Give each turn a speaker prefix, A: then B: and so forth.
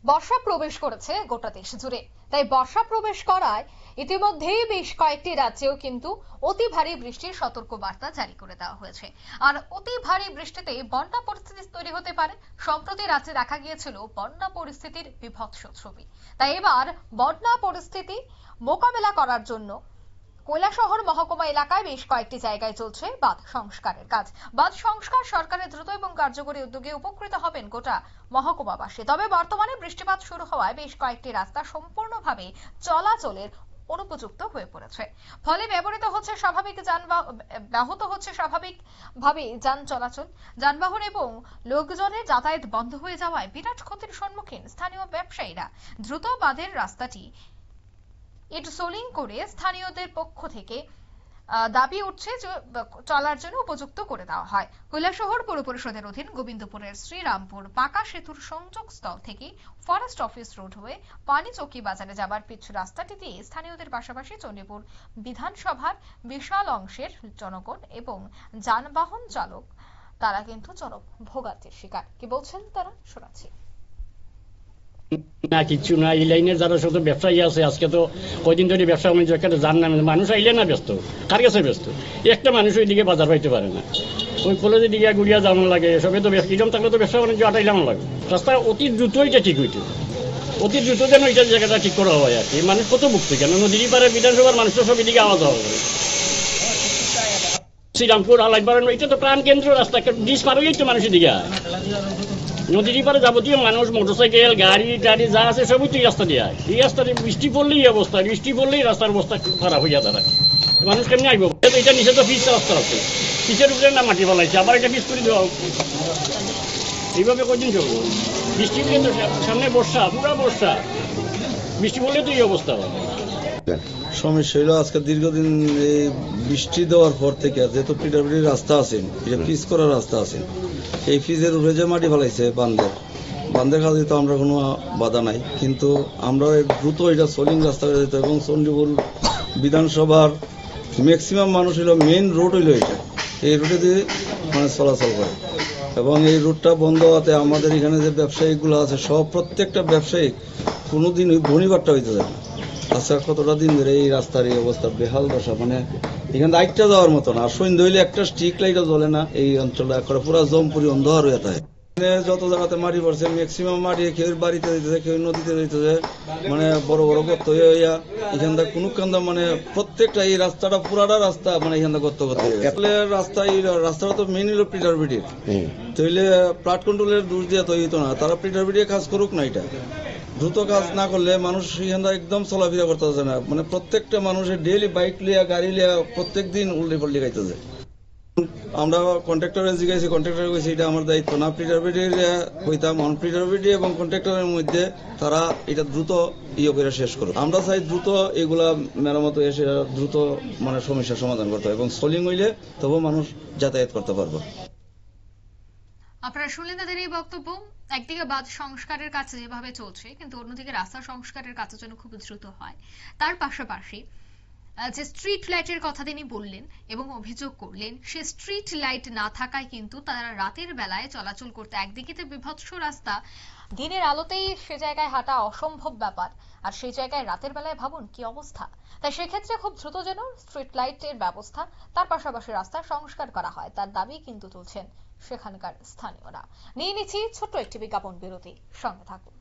A: বর্ষা প্রবেশ করেছে গোটা দেশ জুড়ে। তাই বর্ষা প্রবেশ করায় ইতিমধ্যেই বেশ কয়েকটি রাজ্যেও কিন্তু অতি ভারী বৃষ্টির সতর্ক বার্তা জারি করে দেওয়া হয়েছে। আর অতি ভারী বৃষ্টিতে বন্যা পরিস্থিতি তৈরি হতে পারে। সম্প্রতি রাজ্যে দেখা গিয়েছিল বন্যা পরিস্থিতির বিভৎস ছবি। তাই এবার বন্যা পরিস্থিতি মোকাবেলা করার জন্য কৈলাসহর মহকুমা এলাকায় বেশ কয়েকটি জায়গায় চলছে বাঁধ সংস্কারের কাজ। বাঁধ সংস্কার সরকারের দ্রুত এবং কার্যকরী উদ্যোগে উপকৃত হবেন গোটা মহকুমাবাসী। তবে বর্তমানে বৃষ্টিপাত শুরু হওয়ায় বেশ কয়েকটি রাস্তা সম্পূর্ণভাবে চলাচলের অনুপযুক্ত হয়ে পড়েছে। ফলে ব্যাহত হচ্ছে স্বাভাবিকভাবে যান চলাচল। যানবাহন এবং লোকজনের যাতায়াত বন্ধ হয়ে যাওয়ায় বিরাট ক্ষতির সম্মুখীন স্থানীয় ব্যবসায়ীরা। দ্রুত বাঁধের রাস্তাটি ইট সোলিং করে স্থানীয়দের পক্ষ থেকে দাবি উঠছে যে চলার জন্য উপযুক্ত করে দেওয়া হয়। কৈলাসহর পৌর পরিষদের অধীন গোবিন্দপুরের শ্রীরামপুর পাকা সেতুর সংযোগ স্থল থেকে ফরেস্ট অফিস রোড হয়ে পানিচৌকি বাজারে যাবার পিচ রাস্তাটি দিয়ে স্থানীয়দের পাশাপাশি চণ্ডীপুর বিধানসভার বিশাল অংশের জনগণ এবং যানবাহন চালক তারা কিন্তু চরম ভোগান্তির শিকার। কি বলছেন তারা, শোনাচ্ছি।
B: না কিছু না, এই লাইনের যারা শুধু ব্যবসায়ী আছে, আজকে তো কয়দিন ধরে ব্যবসা বাণিজ্য একটা জান না, মানুষ আইলে না ব্যস্ত, কার কাছে ব্যস্ত, একটা মানুষ ওইদিকে বাজার পাইতে পারে না। ওই কলেজের দিকে গুড়িয়া যাওয়ানো লাগে, সবে তো এরকম থাকলে তো ব্যবসা বাণিজ্য আটাইলাম লাগে। রাস্তা অতি দ্রুত এটা ঠিক হইতে, অতি দ্রুত যেন ওইটা জায়গাটা ঠিক করা হয় আর কি। মানুষ কত ভুগছে কেন, নদীর পারে বিধানসভার মানুষ তো সব এদিকে আওয়াজ হওয়া করে। শ্রীরামপুর আলাইপাড়া এটা তো প্রাণ কেন্দ্র রাস্তা, ডিস পার হয়েই তো মানুষের দিকে নদীর পারে যাবতীয় মানুষ, মোটরসাইকেল, গাড়ি টাড়ি যা আছে সবই তো এই রাস্তা দিয়ে। এই রাস্তাতে বৃষ্টি পড়লেই অবস্থা, বৃষ্টি পড়লেই রাস্তার অবস্থা খারাপ হইয়া দাঁড়ায়। মানুষ কেমনি আইব? এটা নিচে তো পিচ রাস্তা আছে, পিচের উপরে না মাটি বানাইছে, আবার এটা পিচ করে দেওয়া এইভাবে কদিন চলবো? বৃষ্টি পড়লে তো সামনে বর্ষা, পুরা বর্ষা, বৃষ্টি পড়লে তো এই অবস্থা হবে।
C: সমস্যা হলো আজকে দীর্ঘদিন এই বৃষ্টি দেওয়ার পর থেকে যেহেতু পিটাপিটির রাস্তা আছে, এটা পিচ করার রাস্তা আছে, এই পিচের উপরে যে মাটি ফেলাইছে বান্ধের কাজে তো আমরা কোনো বাধা নাই, কিন্তু আমরা দ্রুত এটা সোলিং রাস্তা করে দিতে এবং চণ্ডীপুর বিধানসভার ম্যাক্সিমাম মানুষ হইল মেইন রোড হইল এটা, এই রুটে দিয়ে মানে চলাচল করে এবং এই রুটটা বন্ধ হওয়াতে আমাদের এখানে যে ব্যবসায়িকগুলো আছে সব প্রত্যেকটা ব্যবসায়িক কোনোদিন ওই ঘূর্ণিবারটা হইতে যায় না। আচ্ছা কতটা দিন ধরে এই রাস্তার এই অবস্থা, বেহাল দশা, মানে এখানে লাইটটা যাওয়ার মতো না, আর সন্ধ্যা হইলে একটা স্ট্রিট লাইটও জ্বলে না। এই অঞ্চলটা একবার পুরো জমপুরি অন্ধকার হয়ে থাকে। যত জায়গাতে মাটি পড়ছে ম্যাক্সিমাম মাটি কেউ বাড়িতে দিতেছে, কেউ নদীতে দিতেছে, মানে বড় বড় গর্ত হইয়া এখান থেকে কোনো কান্দা, মানে প্রত্যেকটা এই রাস্তাটা পুরাটা রাস্তা মানে এখান থেকে গর্ত করতে রাস্তা, এই রাস্তাটা তো মেন হলো পিটারবিটির, তাইলে প্লাট কন্ট্রোলের দোষ দিয়ে তো হইতো না, তারা পিটারবিটির কাজ করুক না। এটা দ্রুত কাজ না করলে মানুষ এখানটা একদম চলাফেরা করতে পারছে না, মানে প্রত্যেকটা মানুষের ডেইলি বাইক লিয়া গাড়ি লিয়া প্রত্যেক দিন উল্টে পাল্টে খাইতেছে। আমরা কন্ট্রাক্টরে জিজ্ঞাসি, কন্ট্রাক্টর কইছে এটা আমার দায়িত্ব না, পিটারবিটির হইতাম পিটারবিটি এবং কন্ট্রাক্টরের মধ্যে তারা এটা দ্রুত করে শেষ করো। আমরা চাই দ্রুত এগুলা মেরামত এসে দ্রুত মানে সমস্যার সমাধান করতে হবে এবং সোলিং হইলে তবু মানুষ যাতায়াত করতে পারবো।
A: আপনারা শুনলেন তাদের এই বক্তব্য। একদিকে বাঁধ সংস্কারের কাজ যেভাবে চলছে, কিন্তু অন্যদিকে রাস্তা সংস্কারের কাজ যেন খুব দ্রুত হয়। তার পাশাপাশি যে স্ট্রিট লাইটের কথা তিনি বললেন এবং অভিযোগ করলেন, সে স্ট্রিট লাইট না থাকায় কিন্তু তারা রাতের বেলায় চলাচল করতে, একদিকে তো বিভৎস রাস্তা, দিনের আলোতেই সে জায়গায় হাঁটা অসম্ভব ব্যাপার, আর সেই জায়গায় রাতের বেলায় ভাবুন কি অবস্থা। তাই সেক্ষেত্রে খুব দ্রুত যেন স্ট্রিট লাইটের ব্যবস্থা, তার পাশাপাশি রাস্তার সংস্কার করা হয়, তার দাবি কিন্তু তুলছেন সেখানকার স্থানীয়রা। নিয়ে নিচ্ছি ছোট্ট একটি বিজ্ঞাপন বিরতি, সঙ্গে থাকুন।